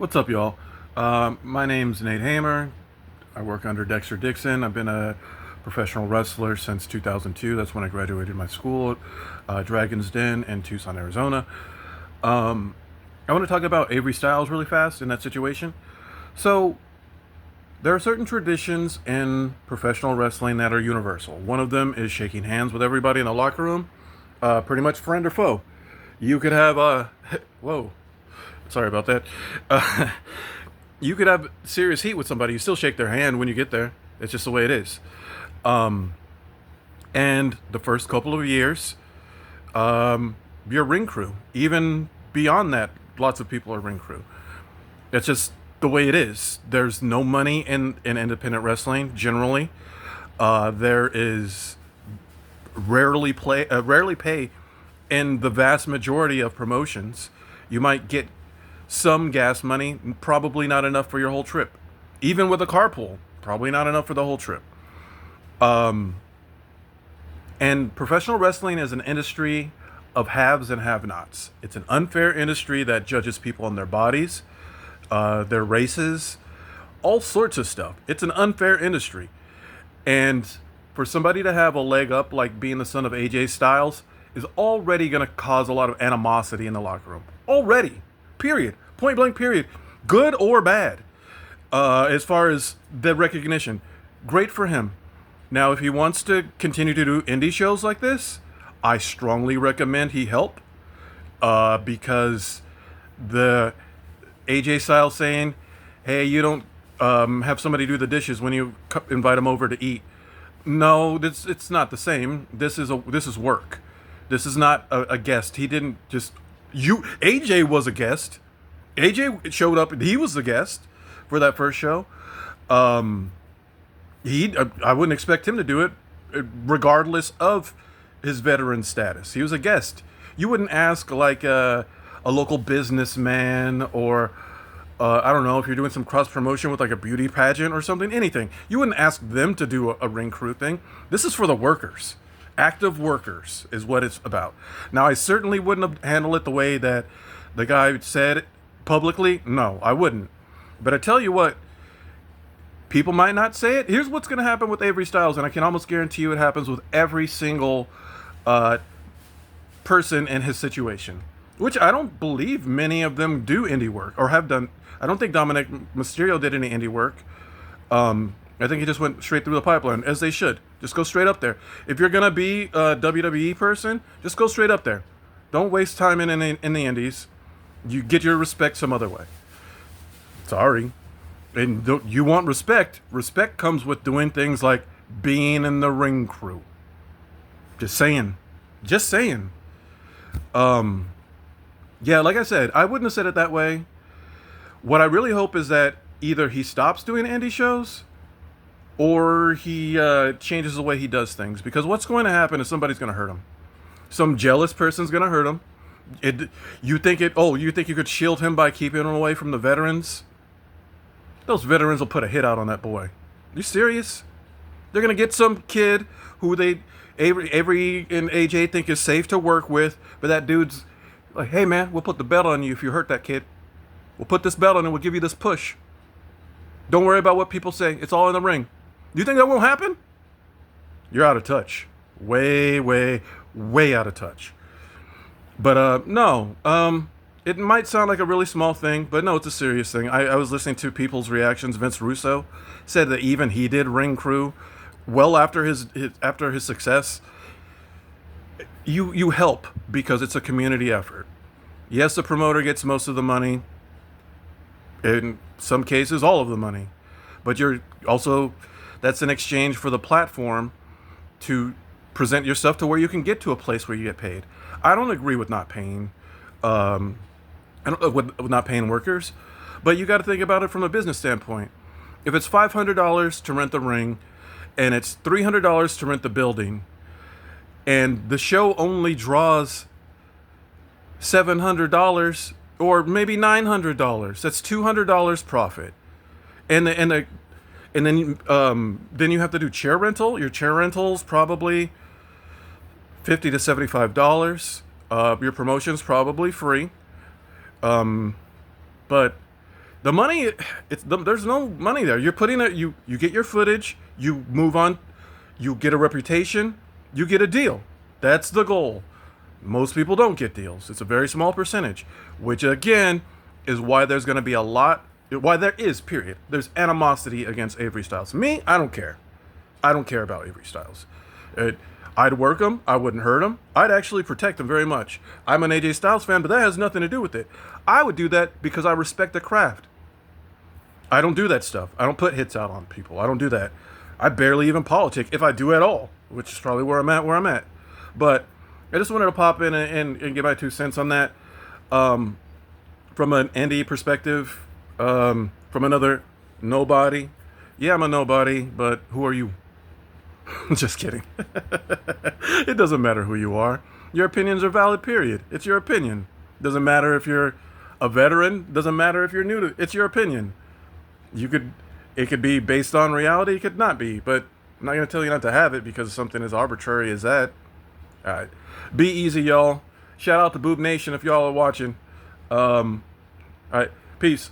What's up, y'all? My name's Nate Hamer. I work under Dexter Dixon. I've been a professional wrestler since 2002. That's when I graduated my school at Dragon's Den in Tucson, Arizona. Um, I want to talk about Avery Styles really fast in that situation. So, there are certain traditions in professional wrestling that are universal. One of them is shaking hands with everybody in the locker room, pretty much friend or foe. You could have whoa, sorry about that. Uh, you could have serious heat with somebody. You still shake their hand when you get there. It's just the way it is. Um, and the first couple of years, your ring crew. Even beyond that, lots of people are ring crew. It's just the way it is. There's no money in independent wrestling generally. There is rarely pay in the vast majority of promotions. You might get some gas money, probably not enough for your whole trip. Even with a carpool, probably not enough for the whole trip. Um, and professional wrestling is an industry of haves and have-nots. It's an unfair industry that judges people on their bodies, their races, all sorts of stuff. It's an unfair industry. And for somebody to have a leg up like being the son of AJ Styles is already going to cause a lot of animosity in the locker room. Already. Period. Point blank, period. Good or bad. As far as the recognition, great for him. Now, if he wants to continue to do indie shows like this, I strongly recommend he help. Because the AJ Styles saying, hey, you don't have somebody do the dishes when you invite them over to eat. No, it's not the same. This is work. This is not a guest. He didn't just you. AJ was a guest. AJ showed up. He was the guest for that first show. Um, I wouldn't expect him to do it, regardless of his veteran status. He was a guest. You wouldn't ask like a local businessman or I don't know if you're doing some cross promotion with like a beauty pageant or something. Anything. You wouldn't ask them to do a ring crew thing. This is for the workers. Active workers is what it's about. Now, I certainly wouldn't have handled it the way that the guy said publicly. No, I wouldn't. But I tell you what, people might not say it. Here's what's going to happen with Avery Styles, and I can almost guarantee you it happens with every single uh, person in his situation, which I don't believe many of them do indie work or have done. I don't think Dominic Mysterio did any indie work. I think he just went straight through the pipeline, as they should. Just go straight up there. If you're gonna be a WWE person, just go straight up there. Don't waste time in the indies. You get your respect some other way. Sorry. And you want respect. Respect comes with doing things like being in the ring crew. Just saying. Just saying. Yeah, like I said, I wouldn't have said it that way. What I really hope is that either he stops doing indie shows or he changes the way he does things. Because what's going to happen is somebody's going to hurt him. Some jealous person's going to hurt him. You think you could shield him by keeping him away from the veterans? Those veterans will put a hit out on that boy. You serious? They're going to get some kid who Avery and AJ think is safe to work with, but that dude's like, hey man, we'll put the belt on you if you hurt that kid. We'll put this belt on and we'll give you this push. Don't worry about what people say. It's all in the ring. Do you think that won't happen? You're out of touch. Way, way, way out of touch. But no. It might sound like a really small thing, but no, it's a serious thing. I was listening to people's reactions. Vince Russo said that even he did ring crew well after his success. You help because it's a community effort. Yes, the promoter gets most of the money. In some cases, all of the money. But you're also, that's in exchange for the platform to present yourself to where you can get to a place where you get paid. I don't agree with not paying, with not paying workers, but you got to think about it from a business standpoint. If it's $500 to rent the ring, and it's $300 to rent the building, and the show only draws $700 or maybe $900, that's $200 profit, and then you have to do chair rental. Your chair rental's probably $50 to $75. Your promotion's probably free. But The money, there's no money there. You're putting it. You get your footage. You move on. You get a reputation. You get a deal. That's the goal. Most people don't get deals. It's a very small percentage, which again is why there's going to be a lot. Why there is, period. There's animosity against Avery Styles. Me, I don't care. I don't care about Avery Styles. I'd work him. I wouldn't hurt him. I'd actually protect him very much. I'm an AJ Styles fan, but that has nothing to do with it. I would do that because I respect the craft. I don't do that stuff. I don't put hits out on people. I don't do that. I barely even politic, if I do at all, which is probably where I'm at. But I just wanted to pop in and give my 2 cents on that. From an indie perspective, from another nobody. Yeah, I'm a nobody, but who are you? Just kidding. It doesn't matter who you are. Your opinions are valid, period. It's your opinion. Doesn't matter if you're a veteran. Doesn't matter if you're new to it's your opinion. It could be based on reality, it could not be, but I'm not going to tell you not to have it because something as arbitrary as that. All right. Be easy, y'all. Shout out to Boob Nation if y'all are watching. All right. Peace.